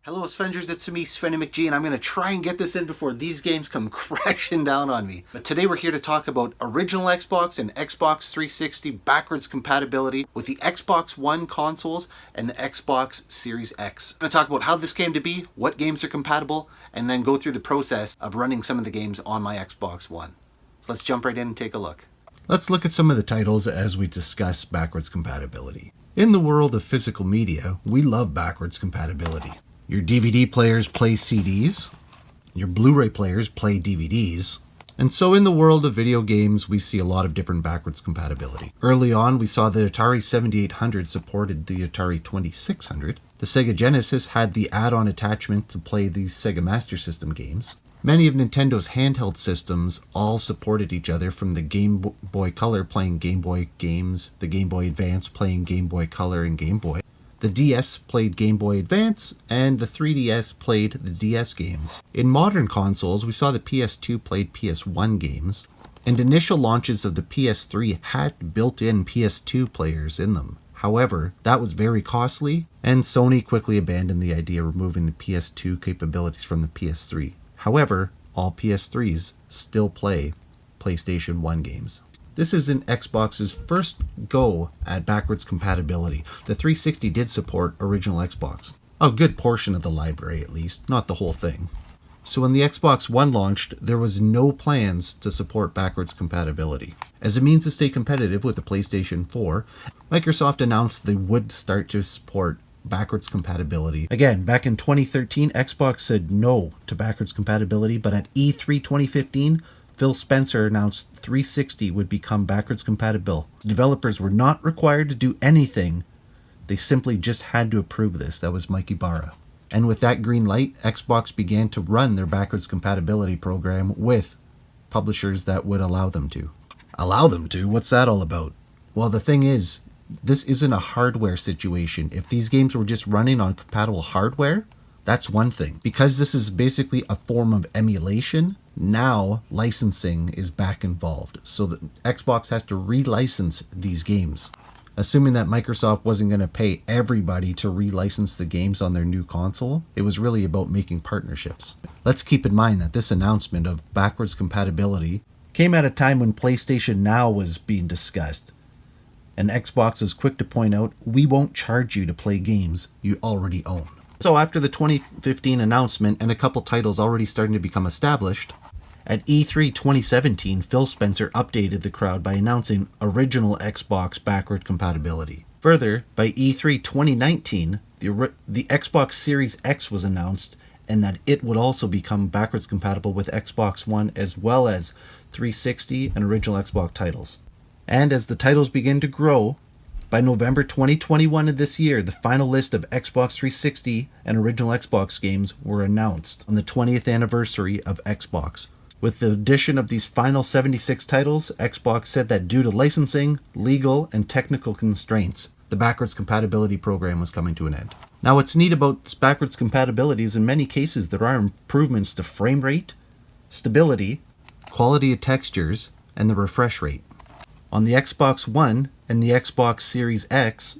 Hello Avengers, it's me, Svenny McG, and I'm going to try and get this in before these games come crashing down on me. But today we're here to talk about original Xbox and Xbox 360 backwards compatibility with the Xbox One consoles and the Xbox Series X. I'm going to talk about how this came to be, what games are compatible, and then go through the process of running some of the games on my Xbox One. So let's jump right in and take a look. Let's look at some of the titles as we discuss backwards compatibility. In the world of physical media, we love backwards compatibility. Your DVD players play CDs, your Blu-ray players play DVDs, and so in the world of video games, we see a lot of different backwards compatibility. Early on, we saw the Atari 7800 supported the Atari 2600. The Sega Genesis had the add-on attachment to play the Sega Master System games. Many of Nintendo's handheld systems all supported each other, from the Game Boy Color playing Game Boy games, the Game Boy Advance playing Game Boy Color and Game Boy. The DS played Game Boy Advance, and the 3DS played the DS games. In modern consoles, we saw the PS2 played PS1 games, and initial launches of the PS3 had built-in PS2 players in them. However, that was very costly, and Sony quickly abandoned the idea of removing the PS2 capabilities from the PS3. However, all PS3s still play PlayStation 1 games. This isn't Xbox's first go at backwards compatibility. The 360 did support original Xbox. A good portion of the library at least, not the whole thing. So when the Xbox One launched, there was no plans to support backwards compatibility. As a means to stay competitive with the PlayStation 4, Microsoft announced they would start to support backwards compatibility. Again, back in 2013, Xbox said no to backwards compatibility, but at E3 2015, Phil Spencer announced 360 would become backwards compatible. Developers were not required to do anything. They simply just had to approve this. That was Mike Ibarra. And with that green light, Xbox began to run their backwards compatibility program with publishers that would allow them to. Allow them to? What's that all about? Well, the thing is, this isn't a hardware situation. If these games were just running on compatible hardware, that's one thing. Because this is basically a form of emulation, now licensing is back involved. So that Xbox has to relicense these games. Assuming that Microsoft wasn't going to pay everybody to relicense the games on their new console, it was really about making partnerships. Let's keep in mind that this announcement of backwards compatibility came at a time when PlayStation Now was being discussed. And Xbox is quick to point out, we won't charge you to play games you already own. So after the 2015 announcement and a couple titles already starting to become established, at E3 2017, Phil Spencer updated the crowd by announcing original Xbox backward compatibility. Further, by E3 2019, the Xbox Series X was announced, and that it would also become backwards compatible with Xbox One as well as 360 and original Xbox titles. And as the titles begin to grow, by November 2021 of this year, the final list of Xbox 360 and original Xbox games were announced on the 20th anniversary of Xbox. With the addition of these final 76 titles, Xbox said that due to licensing, legal, and technical constraints, the backwards compatibility program was coming to an end. Now, what's neat about this backwards compatibility is in many cases there are improvements to frame rate, stability, quality of textures, and the refresh rate. On the Xbox One and the Xbox Series X,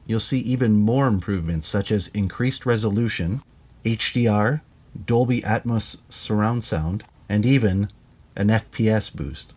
you'll see even more improvements such as increased resolution, HDR, Dolby Atmos surround sound, and even an FPS boost.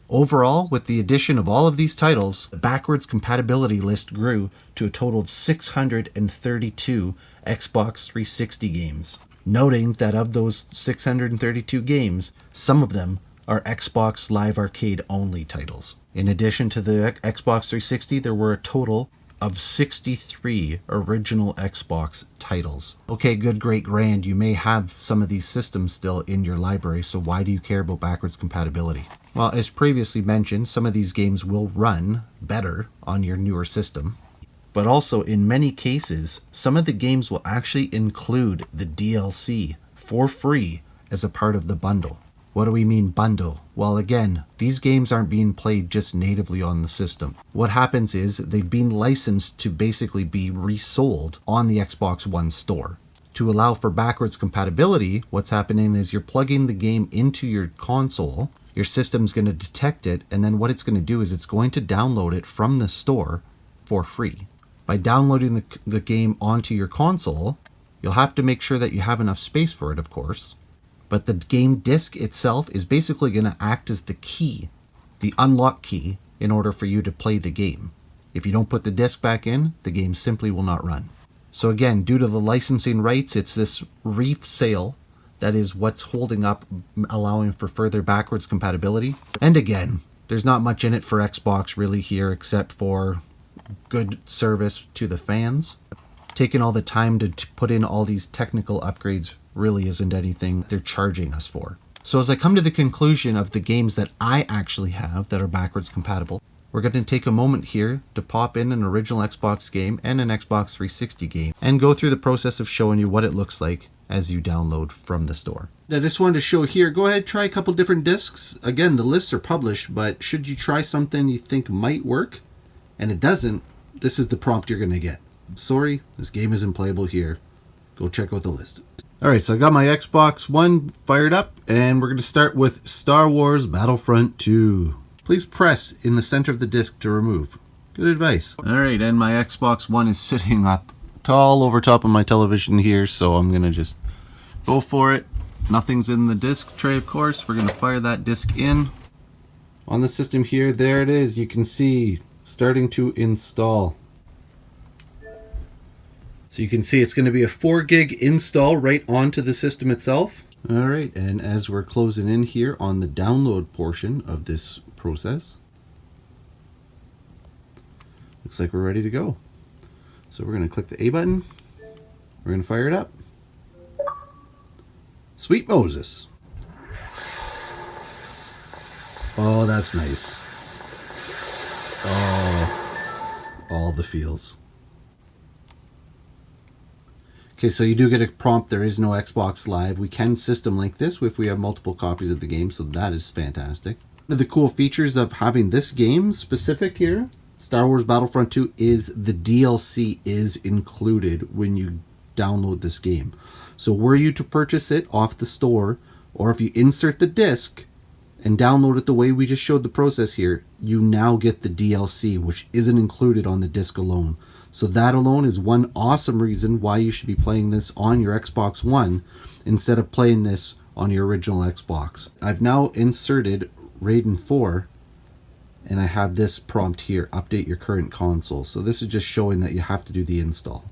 Overall, with the addition of all of these titles, the backwards compatibility list grew to a total of 632 Xbox 360 games. Noting that of those 632 games, some of them are Xbox Live Arcade only titles. In addition to the Xbox 360, there were a total of 63 original Xbox titles. Okay, good, great, grand. You may have some of these systems still in your library, so why do you care about backwards compatibility? Well, as previously mentioned, some of these games will run better on your newer system. But also, in many cases, some of the games will actually include the DLC for free as a part of the bundle. What do we mean bundle? Well, again, these games aren't being played just natively on the system. What happens is they've been licensed to basically be resold on the Xbox One store. To allow for backwards compatibility, what's happening is you're plugging the game into your console, your system's going to detect it, and then what it's going to do is it's going to download it from the store for free. By downloading the game onto your console, You'll have to make sure that you have enough space for it, of course. But the game disc itself is basically going to act as the key, the unlock key, in order for you to play the game. If you don't put the disc back in, the game simply will not run. So again, due to the licensing rights, it's this resale that is what's holding up, allowing for further backwards compatibility. And again, there's not much in it for Xbox really here, except for good service to the fans. Taking all the time to put in all these technical upgrades really isn't anything they're charging us for. So as I come to the conclusion of the games that I actually have that are backwards compatible, we're going to take a moment here to pop in an original Xbox game and an Xbox 360 game and go through the process of showing you what it looks like as you download from the store. I just wanted to show here, go ahead, try a couple different discs. Again, the lists are published, but should you try something you think might work and it doesn't, this is the prompt you're going to get. Sorry, this game isn't playable here. Go check out the list. Alright, so I got my Xbox One fired up, and we're going to start with Star Wars Battlefront 2. Please press in the center of the disc to remove. Good advice. Alright, and my Xbox One is sitting up tall over top of my television here, so I'm going to just go for it. Nothing's in the disc tray, of course. We're going to fire that disc in. On the system here, there it is. You can see starting to install. So you can see it's going to be a 4 gig install right onto the system itself. Alright, and as we're closing in here on the download portion of this process, looks like we're ready to go. So we're going to click the A button. We're going to fire it up. Sweet Moses. Oh, that's nice. Oh, all the feels. Okay, so you do get a prompt, there is no Xbox Live. We can system link this if we have multiple copies of the game, so that is fantastic. One of the cool features of having this game specific here, Star Wars Battlefront 2, is the DLC is included when you download this game. So were you to purchase it off the store, or if you insert the disc and download it the way we just showed the process here, you now get the DLC, which isn't included on the disc alone. So that alone is one awesome reason why you should be playing this on your Xbox One instead of playing this on your original Xbox. I've now inserted Raiden 4, and I have this prompt here, update your current console. So this is just showing that you have to do the install.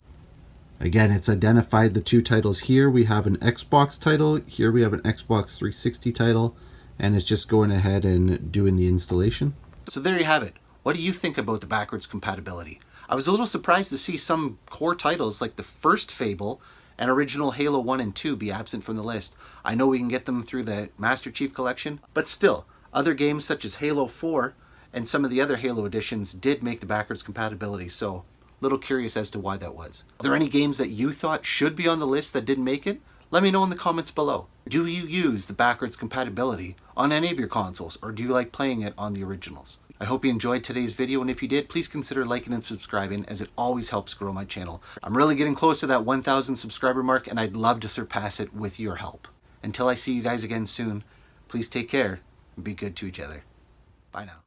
Again, it's identified the two titles here. We have an Xbox title, here we have an Xbox 360 title, and it's just going ahead and doing the installation. So there you have it. What do you think about the backwards compatibility? I was a little surprised to see some core titles like the first Fable and original Halo 1 and 2 be absent from the list. I know we can get them through the Master Chief Collection, but still, other games such as Halo 4 and some of the other Halo editions did make the backwards compatibility, so a little curious as to why that was. Are there any games that you thought should be on the list that didn't make it? Let me know in the comments below. Do you use the backwards compatibility on any of your consoles, or do you like playing it on the originals? I hope you enjoyed today's video, and if you did, please consider liking and subscribing, as it always helps grow my channel. I'm really getting close to that 1,000 subscriber mark, and I'd love to surpass it with your help. Until I see you guys again soon, please take care and be good to each other. Bye now.